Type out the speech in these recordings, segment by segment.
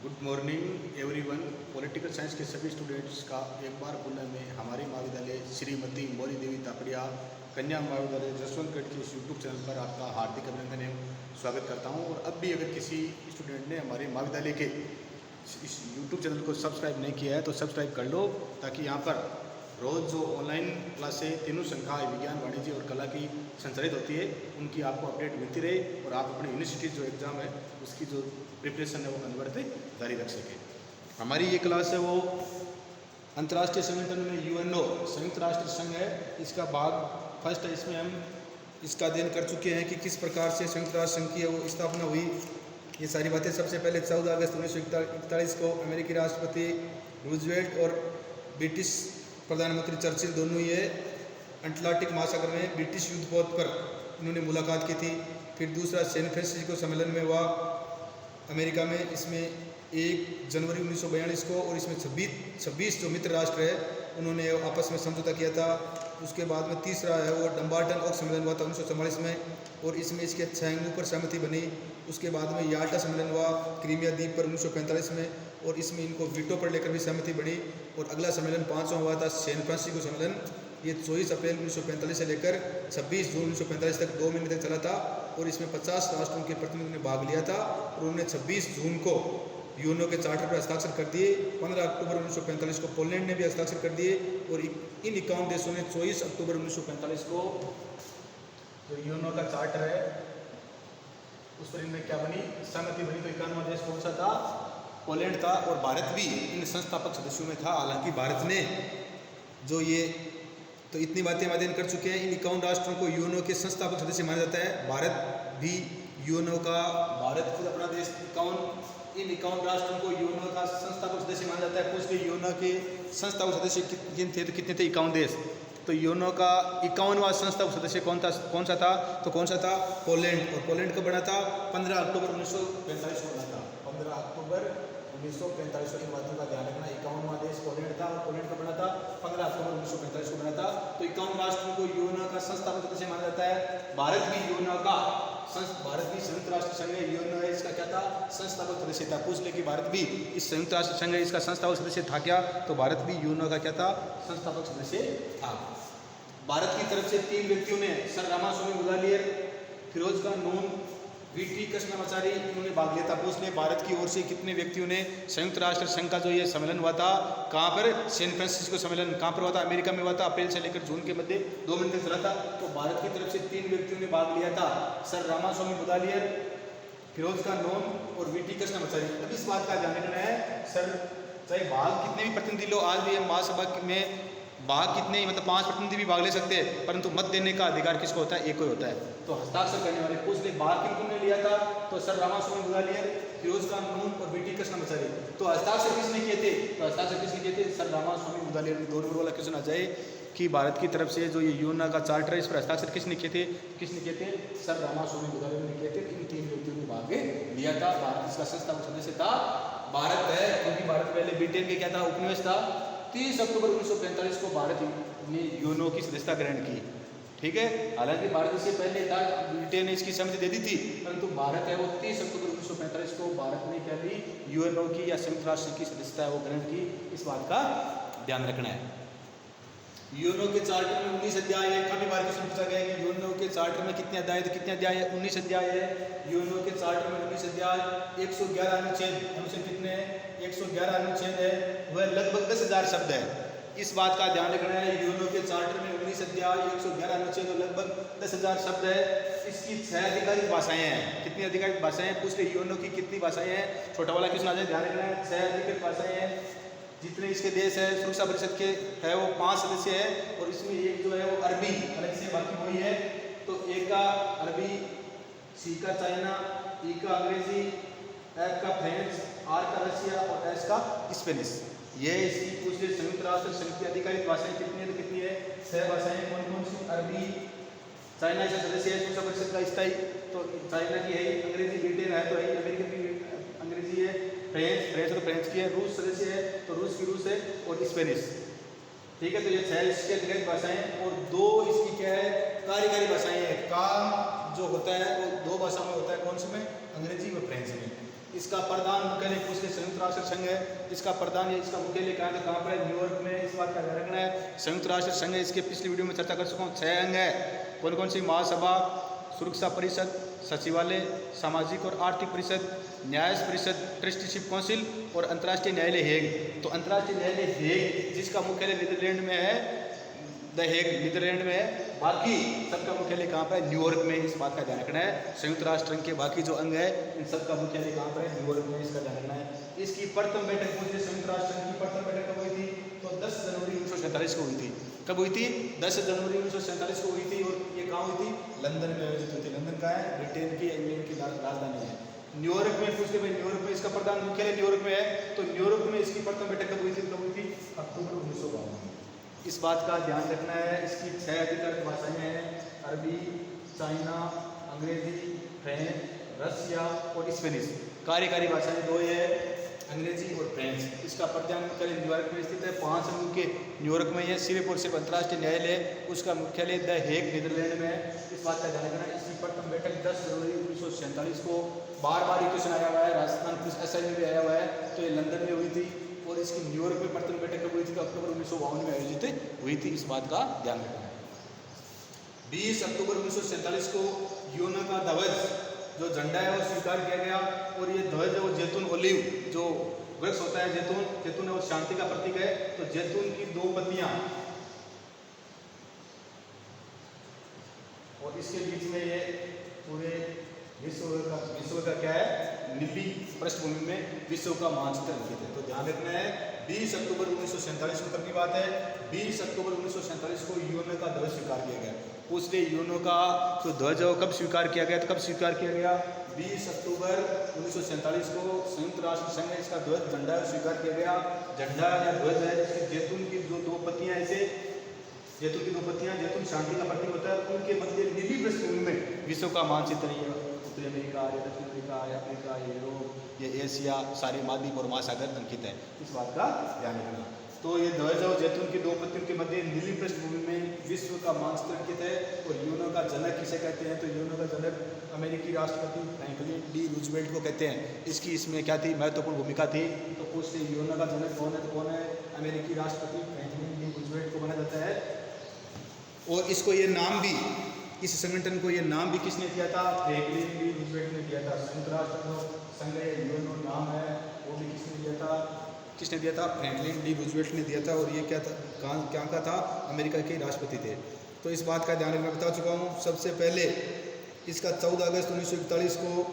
Good morning everyone. Political science के सभी students का एक बार पुनः में हमारे महाविद्यालय श्रीमती मौरी देवी तापड़िया कन्या महाविद्यालय जसवंतगढ़ के इस यूट्यूब चैनल पर आपका हार्दिक अभिनंदन एवं स्वागत करता हूं। और अब भी अगर किसी स्टूडेंट ने हमारे महाविद्यालय के इस यूट्यूब चैनल को सब्सक्राइब नहीं किया है तो सब्सक्राइब कर लो, ताकि यहाँ पर रोज़ जो ऑनलाइन क्लासें तीनों संकाय विज्ञान, वाणिज्य और कला की संचालित होती है उनकी आपको अपडेट मिलती रहे और आप अपने यूनिवर्सिटी जो एग्ज़ाम है उसकी जो प्रिपरेशन है वो अनवरत जारी रख सकें। हमारी ये क्लास है वो अंतर्राष्ट्रीय संगठन में यूएनओ संयुक्त राष्ट्र संघ है, इसका भाग फर्स्ट है। इसमें हम इसका अध्ययन कर चुके हैं कि किस प्रकार से संयुक्त राष्ट्र संघ की वो स्थापना हुई। ये सारी बातें सबसे पहले 14 अगस्त 1941 को अमेरिकी राष्ट्रपति रूजवेल्ट और ब्रिटिश प्रधानमंत्री चर्चिल दोनों ये अटलांटिक महासागर में ब्रिटिश युद्धपोत पर इन्होंने मुलाकात की थी। फिर दूसरा सैन फ्रांसिस्को सम्मेलन में हुआ अमेरिका में, इसमें 1 जनवरी 1942 को, और इसमें 26 जो मित्र राष्ट्र है उन्होंने आपस में समझौता किया था। उसके बाद में तीसरा है वो डम्बार्टन ओक सम्मेलन हुआ था 1944 में, और इसमें इसके 6 अंगों पर सहमति बनी। उसके बाद में याल्टा सम्मेलन हुआ क्रीमिया द्वीप पर 1945 में, और इसमें इनको वीटो पर लेकर भी सहमति बनी। और अगला सम्मेलन 5वां हुआ था सैन फ्रांसिस्को सम्मेलन, ये 24 अप्रैल 1945 से लेकर 26 जून 1945 तक 2 महीने तक चला था। और इसमें 50 राष्ट्रों के प्रतिनिधियों ने भाग लिया था और उन्होंने 26 जून को यूएनओ के चार्टर पर हस्ताक्षर कर दिए। 15 अक्टूबर 1945 को पोलैंड ने भी हस्ताक्षर कर दिए, और इन 51 देशों ने 24 अक्टूबर 1945 को जो यूएनओ का चार्टर है उस पर इनमें क्या बनी, सहमति बनी। तो 51वां देश कौन सा था? पोलैंड था, और भारत भी इन संस्थापक सदस्यों में था। हालांकि भारत ने जो ये तो इतनी बातें हम अध्ययन कर चुके हैं। इन 51 राष्ट्रों को यूएनओ के संस्थापक सदस्य माना जाता है। भारत भी यूएनओ का, भारत खुद अपना देश इन 51 राष्ट्रों को यूएनओ का संस्थापक सदस्य माना जाता है। पूछ के यूएनओ के संस्थापक सदस्य कितने थे? तो कितने थे? 51 देश। तो यूएनओ का 51वां संस्थापक सदस्य कौन सा था? तो कौन सा था? पोलैंड। और पोलैंड कब बना था? 15 अक्टूबर 1945 को बना था। 15 अक्टूबर 1945 की बातों का ध्यान रखना। 51वां देश पोलैंड था, और पोलैंड कब बना था? 15 अक्टूबर 1945 को बना था। तो 51 राष्ट्रों को यूएनओ का संस्थापक सदस्य माना जाता है। भारत भी यूएनओ का, भारत भी संयुक्त राष्ट्र संघ है, यूएनओ है, इसका क्या था? संस्थापक सदस्य था। पूछ ले कि भारत भी इस संयुक्त राष्ट्र संघ है, इसका संस्थापक सदस्य था क्या? तो भारत भी यूएनओ का क्या था? संस्थापक सदस्य था। भारत की तरफ से 3 व्यक्तियों ने, सर रामास्वामी मुदालियर, फिरोज खान नून, वीटी कृष्णाचारी, इन्होंने भाग लिया था। पूछ ले भारत की ओर से कितने व्यक्तियों ने संयुक्त राष्ट्र संघ का जो ये सम्मेलन हुआ था, कहाँ पर? सैन फ्रांसिस्को सम्मेलन। कहाँ पर हुआ था? अमेरिका में हुआ था। अप्रैल से लेकर जून के मध्य 2 महीने तक चला था। तो भारत की तरफ से 3 व्यक्तियों ने भाग लिया था, सर रामास्वामी मुदालियर, फिरोज खान नून और वीटी कृष्णाचारी। अब इस बात का ध्यान रखना है, सर चाहे भाग कितने भी प्रतिनिधि लो, आज भी हम महासभा में भाग कितने ही, मतलब 5 प्रतिनिधि भी भाग ले सकते हैं, परंतु मत देने का अधिकार किसको होता है? एक ही होता है। तो हस्ताक्षर करने वाले पूछ ले भाग किसने लिया था? तो सर रामास्वामी मुदालियर, फिरोज खान नून और वीटी कृष्णाचारी। तो हस्ताक्षर किसने किए थे? तो हस्ताक्षर किसने किए थे? सर रामास्वामी मुदालियर। 2 नंबर वाला क्वेश्चन आ जाए कि भारत की तरफ से जो ये यूएनओ का चार्टर है इस पर हस्ताक्षर किसने किए थे? किसने किए थे? सर रामास्वामी मुदालियर ने किए थे। इन 3 व्यक्तियों ने भाग लिया था। भारत इसका संस्थापक सदस्य था, भारत है, क्योंकि भारत पहले ब्रिटेन के क्या था? उपनिवेश था। 30 अक्टूबर 1945 को भारत ने यूएनओ की सदस्यता ग्रहण की। ठीक है, हालांकि भारत इससे पहले था, ब्रिटेन ने इसकी सहमति दे दी थी, परंतु भारत है वो 30 अक्टूबर 1945 को भारत ने क्या ली? यूएनओ की या संयुक्त राष्ट्र की सदस्यता है वो ग्रहण की। इस बात का ध्यान रखना है। यूएनओ के चार्टर में 19 अध्याय है। काफी बार क्वेश्चन पूछा गया है कि यूएनओ के चार्टर में कितने अध्याय है? तो कितने अध्याय है? 19 अध्याय है। यूएनओ के चार्टर में 19 अध्याय, 111 अनुच्छेद। अनुच्छेद कितने हैं? 111 अनुच्छेद है, वह लगभग 10,000 शब्द है। इस बात का ध्यान रखना है। यूएनओ के चार्टर में 19 अध्याय, 111 अनुच्छेद और लगभग 10,000 शब्द है। इसकी 6 आधिकारिक भाषाएं हैं। कितनी आधिकारिक भाषाएं हैं? पूछ ले यूएनओ की कितनी भाषाएं हैं? छोटा वाला क्वेश्चन आ जाए, ध्यान रखना है। 6 आधिकारिक भाषाएं हैं। जितने इसके देश है, सुरक्षा परिषद के है वो 5 सदस्य है, और इसमें एक जो है वो अरबी अलग से, बाकी वही है। तो ए का अरबी, सी का चाइना, ई का अंग्रेजी, एफ का फ्रेंच, आर का रशिया और एस का स्पेनिश। ये इसकी कुछ संयुक्त राष्ट्र संघ की आधिकारिक भाषाएं कितनी है? तो कितनी है? 6 भाषाएं। कौन कौन सी? अरबी, चाइना इसका सदस्य है सुरक्षा परिषद का स्थायी, तो चाइना की है। अंग्रेजी ब्रिटेन है तो है, अमेरिका की अंग्रेजी है। फ्रेंच तो फ्रेंच की है। रूस सदस्य है तो रूस की रूस है, और स्पेनिश। ठीक है, तो ये 6 इसकी आधिकारिक भाषाएं, और 2 इसकी क्या है? कार्यकारी भाषाएं हैं। काम जो होता है वो 2 भाषाओं में होता है। कौन सी में? अंग्रेजी व फ्रेंच में। इसका प्रधान मुख्यालय पूछ के संयुक्त राष्ट्र संघ है, इसका प्रधान या इसका मुख्यालय कहाँ पर है? न्यूयॉर्क में। इस बात का ध्यान रखना है। संयुक्त राष्ट्र संघ है, इसके पिछली वीडियो में चर्चा कर चुका हूँ। 6 अंग है। कौन कौन सी? महासभा, सुरक्षा परिषद, सचिवालय, सामाजिक और आर्थिक परिषद, न्याय परिषद, ट्रस्टीशिप काउंसिल और अंतर्राष्ट्रीय न्यायालय हेग। तो अंतर्राष्ट्रीय न्यायालय हेग जिसका मुख्यालय नीदरलैंड में है, द हेग नीदरलैंड में है। बाकी सबका मुख्यालय कहाँ पर है? न्यूयॉर्क में। इस बात का ध्यान रखना है। संयुक्त राष्ट्र संघ के बाकी जो अंग है इन सबका मुख्यालय कहाँ पर है? न्यूयॉर्क में। इसका ध्यान रखना है। इसकी प्रथम बैठक कौन सी? संयुक्त राष्ट्र संघ की प्रथम बैठक कब हुई थी? तो 10 जनवरी 1947 को हुई थी। कब हुई थी? 10 जनवरी 1947 को हुई थी। और ये कहाँ हुई थी? लंदन में आयोजित हुई थी। लंदन कहाँ है? ब्रिटेन की, इंग्लैंड की राजधानी है। न्यूयॉर्क में पूछते भाई, न्यूयॉर्क में इसका प्रधान मुख्यालय न्यूयॉर्क में है। तो न्यूयॉर्क में इसकी प्रथम बैठक कब हुई थी? कब हुई थी? अक्टूबर 1952 में। इस बात का ध्यान रखना है। इसकी 6 अधिकृत भाषाएं हैं: अरबी, चाइना, अंग्रेजी, फ्रेंच, रसिया और स्पेनिश। कार्यकारी भाषाएं 2 है, अंग्रेजी और फ्रेंच। इसका प्रधान मुख्यालय न्यूयॉर्क में स्थित है। 5 अंगों के न्यूयॉर्क में है। सिर्फ और सिर्फ अंतर्राष्ट्रीय न्यायालय उसका मुख्यालय द हेग नीदरलैंड में है। इस बात का ध्यान रखना है। इसकी प्रथम बैठक 10 जनवरी 1947 को। बार बार ये क्वेश्चन आया हुआ है, राजस्थान पुलिस एसआई में भी आया हुआ है। तो ये लंदन में हुई थी। और इसकी न्यूयॉर्क में प्रथम बैठक कब हुई थी? तो अक्टूबर 1952 में आयोजित हुई थी। इस बात का ध्यान रखना है। 20 अक्टूबर 1947 को यूएन का ध्वज, जो झंडा है वो स्वीकार किया गया। और ये ध्वज और जैतून ओलिव, जो वृक्ष होता है जैतून है, वो शांति का प्रतीक है। तो जैतून की 2 पत्तियां और इसके बीच में ये पूरे विश्व का क्या है? नीली पृष्ठभूमि में विश्व का मानचित्र अंकित है। तो ध्यान रखना है। 20 अक्टूबर 1947 को कब की बात है? 20 अक्टूबर 1947 को यूएन का ध्वज स्वीकार किया गया। उसने यूएन का जो ध्वज है वो कब स्वीकार किया गया? तो कब स्वीकार किया गया? 20 अक्टूबर 1947 को संयुक्त राष्ट्र संघ में इसका ध्वज झंडा स्वीकार किया गया। झंडा या ध्वज है, इसकी जैतून की जो 2 पत्तियां, ऐसे जैतून की 2 पत्तियां, जैतून शांति का प्रतीक होता है। उनके मध्य नीली पृष्ठभूमि में विश्व का मानचित्र है। उत्तरी अमेरिका, या दक्षिण अमेरिका, या अफ्रीका, या यूरोप, या एशिया, सारे महाद्वीप और महासागर अंकित है। इस बात का ध्यान रखना। तो ये ध्वज और जैतून की 2 पत्तियों के मध्य नीली पृष्ठभूमि में विश्व का मानचित्र अंकित है। और यूएन का जनक किसे कहते हैं? तो यूएन का जनक अमेरिकी राष्ट्रपति फ्रैंकलिन डी रूजवेल्ट को कहते हैं। इसकी इसमें क्या थी? महत्वपूर्ण भूमिका थी। तो पूछते यूएन का जनक कौन है? तो कौन है? अमेरिकी राष्ट्रपति फ्रैंकलिन डी रूजवेल्ट को माना जाता है। और इसको ये नाम भी, इस संगठन को ये नाम भी किसने दिया था? फ्रैंकलिन डी रूजवेल्ट ने दिया था। संयुक्त राष्ट्र संघ यूएन नाम है, वो भी किसने दिया था? फ्रैंकलिन डी रूजवेल्ट ने दिया था। और ये क्या था? क्या का था? अमेरिका के राष्ट्रपति थे। तो इस बात का ध्यान मैं बता चुका हूँ। सबसे पहले इसका 14 अगस्त 1941 को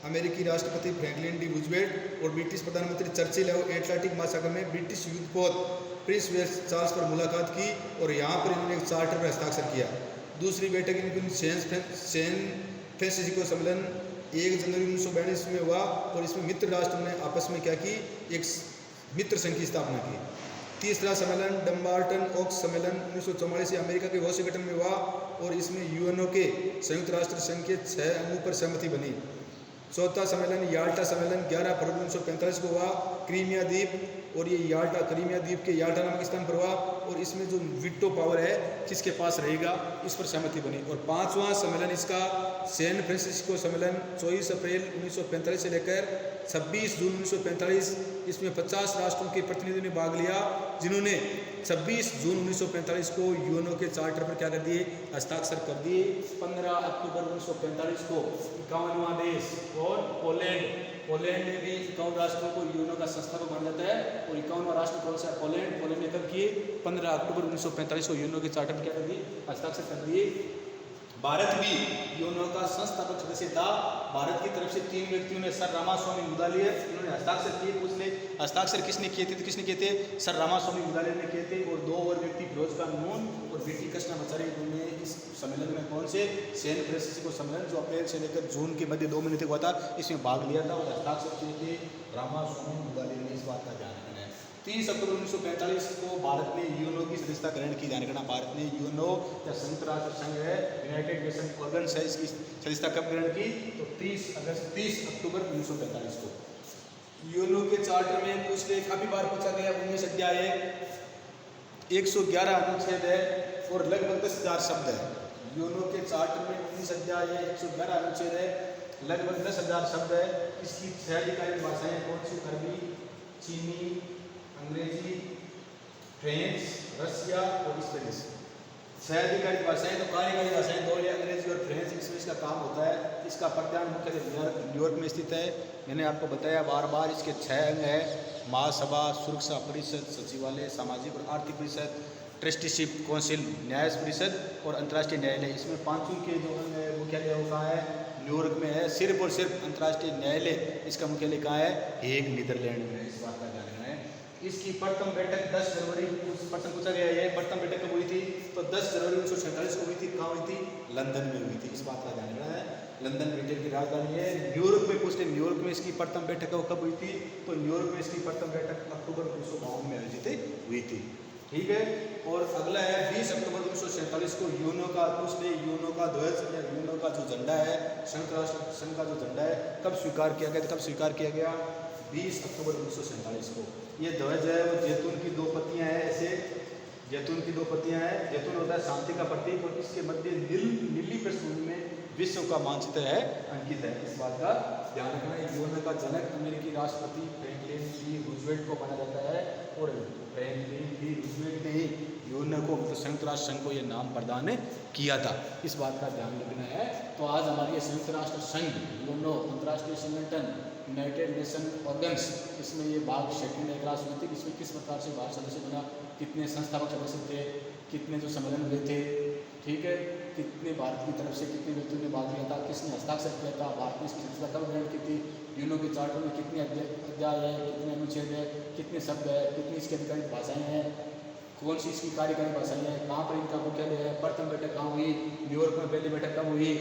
अमेरिकी राष्ट्रपति फ्रैंकलिन डी रूजवेल्ट और ब्रिटिश प्रधानमंत्री चर्चिल एटलांटिक महासागर में ब्रिटिश युद्धपोत प्रिंस चार्ल्स पर मुलाकात की। और यहाँ पर इन्होंने एक चार्टर पर हस्ताक्षर किया। दूसरी बैठक इनकी सैन फ्रांसिस्को सम्मेलन 1 जनवरी 1942 में हुआ। और इसमें मित्र राष्ट्रों ने आपस में क्या की? एक मित्र संघ की स्थापना की। तीसरा सम्मेलन डम्बार्टन ओक्स सम्मेलन 1944 से अमेरिका के वाशिंगटन में हुआ। और इसमें यूएनओ के संयुक्त राष्ट्र संघ के 6 अंगों पर सहमति बनी। चौथा सम्मेलन याल्टा सम्मेलन 11 फरवरी 1945 को हुआ, क्रीमिया द्वीप। और ये याल्टा, क्रीमिया द्वीप के याल्टा नामक स्थान पर हुआ। और इसमें जो वीटो पावर है किसके पास रहेगा, इस पर सहमति बनी। और 5वां सम्मेलन इसका सैन फ्रांसिस्को सम्मेलन 24 अप्रैल 1945 से लेकर 26 जून 1945। इसमें 50 राष्ट्रों के प्रतिनिधियों ने भाग लिया, जिन्होंने 26 जून 1945 को यूएनओ के चार्टर पर क्या कर दिए? हस्ताक्षर कर दिए। 15 अक्टूबर 1945 को 51वां देश और पोलैंड ने भी 51 राष्ट्रों को यूएनओ का संस्थापक माना जाता है। और 51वां राष्ट्र कौन सा है? पोलैंड ने कब किए? 15 अक्टूबर 1945 को यूएनओ के चार्टर पर क्या कर दिए? हस्ताक्षर कर दिए। भारत भी यूएनओ का संस्थापक सदस्य था। भारत की तरफ से 3 व्यक्तियों ने सर रामास्वामी मुदालियर, इन्होंने हस्ताक्षर किए। उसने हस्ताक्षर किसने किए थे? किसने किए थे? सर रामास्वामी मुदालियर ने किए थे। और 2 और व्यक्ति फिरोज खान नून और बीटी कृष्णामाचारी, इन्होंने इस सम्मेलन में कौन से? सैन फ्रांसिस्को सम्मेलन, जो अप्रैल से लेकर जून के मध्य 2 महीने तक हुआ था, इसमें भाग लिया था। और हस्ताक्षर किए थे रामास्वामी मुदालियर ने। इस बात का ध्यान रखना है। 30 अक्टूबर 1945 को भारत ने यूएनओ की सदस्यता ग्रहण की। ध्यान रखना, भारत ने यूएनओ या संयुक्त राष्ट्र संघ है, यूनाइटेड नेशन ऑर्गन्स है, इसकी सदस्यता कब ग्रहण की? तो 30 अक्टूबर 1945 को। यूएनओ के चार्टर में पूछते काफी बार पूछा गया। 19 अध्याय है, 111 अनुच्छेद है और लगभग 10,000 शब्द है। यूएनओ के चार्टर में 19 अध्याय है, 111 अनुच्छेद है, लगभग 10,000 शब्द है। इसकी 6 अधिकारिक भाषाएं कौन सी? अरबी, छह अधिकारिक भाषाएं तो कार्यकारी भाषाएं दो या अंग्रेजी और फ्रेंच, इसमें इसका काम होता है। इसका प्रधान मुख्यालय न्यूयॉर्क में स्थित है। मैंने आपको बताया बार बार इसके 6 अंग है: महासभा, सुरक्षा परिषद, सचिवालय, सामाजिक और आर्थिक परिषद, ट्रस्टीशिप काउंसिल, न्याय परिषद और अंतर्राष्ट्रीय न्यायालय। इसमें पांचों के जो अंग है मुख्यालय वो कहाँ है? न्यूयॉर्क में है। सिर्फ और सिर्फ अंतर्राष्ट्रीय न्यायालय इसका मुख्यालय कहाँ है? हेग, नीदरलैंड में है। इस बात का ध्यान रखना है। इसकी प्रथम बैठक 10 जनवरी, प्रथम पूछा गया है प्रथम बैठक कब हुई थी? तो 10 जनवरी 1947 को हुई थी। कहाँ हुई थी? लंदन में हुई थी। इस बात का ध्यान रखना है। लंदन ब्रिटेन की राजधानी है। न्यूयॉर्क में पूछते न्यूयॉर्क में इसकी प्रथम बैठक कब हुई थी? तो न्यूयॉर्क में इसकी प्रथम बैठक अक्टूबर 1952 में आयोजित हुई थी। ठीक है। और अगला है 20 अक्टूबर 1947 को यूएनओ का, उसने यूएनओ का ध्वज या यूएनओ का जो झंडा है, संयुक्त राष्ट्र संघ का जो झंडा है, कब स्वीकार किया गया? कब स्वीकार किया गया? 20 अक्टूबर 1947 को। ये ध्वज है वो जैतून की 2 पत्तियां हैं, ऐसे जैतून की 2 पत्तियां हैं। जैतून होता है शांति का प्रतीक और इसके मध्य नीली पृष्ठभूमि में विश्व का मानचित्र है अंकित है। इस बात का ध्यान रखना है। यूएनओ का जनक अमेरिकी राष्ट्रपति फ्रैंकलिन डी रूजवेल्ट को माना जाता है और फ्रैंकलिन डी रूजवेल्ट ने ही यूएनओ को, मतलब संयुक्त राष्ट्र संघ को यह नाम प्रदान किया था। इस बात का ध्यान रखना है। तो आज हमारी संयुक्त राष्ट्र संघ, यूएनओ, अंतर्राष्ट्रीय संगठन, यूनाइटेड नेशन ऑर्गन्स, इसमें ये भाग शेड्यूल एक राष्ट्र हुई थी। इसमें किस प्रकार से भारत सदस्य बना, कितने संस्थापक सदस्य थे, कितने जो सम्मेलन हुए थे, ठीक है, कितने भारत की तरफ से कितने व्यक्तियों ने भाग लिया था, किसने हस्ताक्षर किया था, भारत ने इसकी संस्था कब ग्रहण की थी, यूएनओ के चार्टर में कितने अध्याय है, कितने अनुच्छेद है, कितने शब्द है, कितनी इसकी आधिकारिक भाषाएं हैं, कौन सी इसकी कार्यकारी भाषाएं हैं, कहाँ पर इनका मुख्यालय है, प्रथम बैठक कहाँ हुई, न्यूयॉर्क में पहली बैठक कब हुई,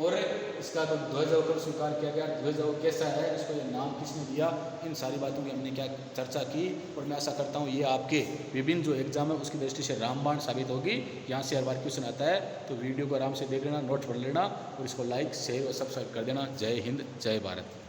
और इसका जो ध्वज कब स्वीकार किया गया, ध्वज कैसा है, इसको ये नाम किसने दिया, इन सारी बातों की हमने क्या चर्चा की। और मैं आशा करता हूँ ये आपके विभिन्न जो एग्जाम है उसकी दृष्टि से रामबाण साबित होगी। यहाँ से हर बार क्वेश्चन आता है तो वीडियो को आराम से देख लेना, नोट पढ़ लेना और इसको लाइक, शेयर और सब्सक्राइब कर देना। जय हिंद, जय भारत।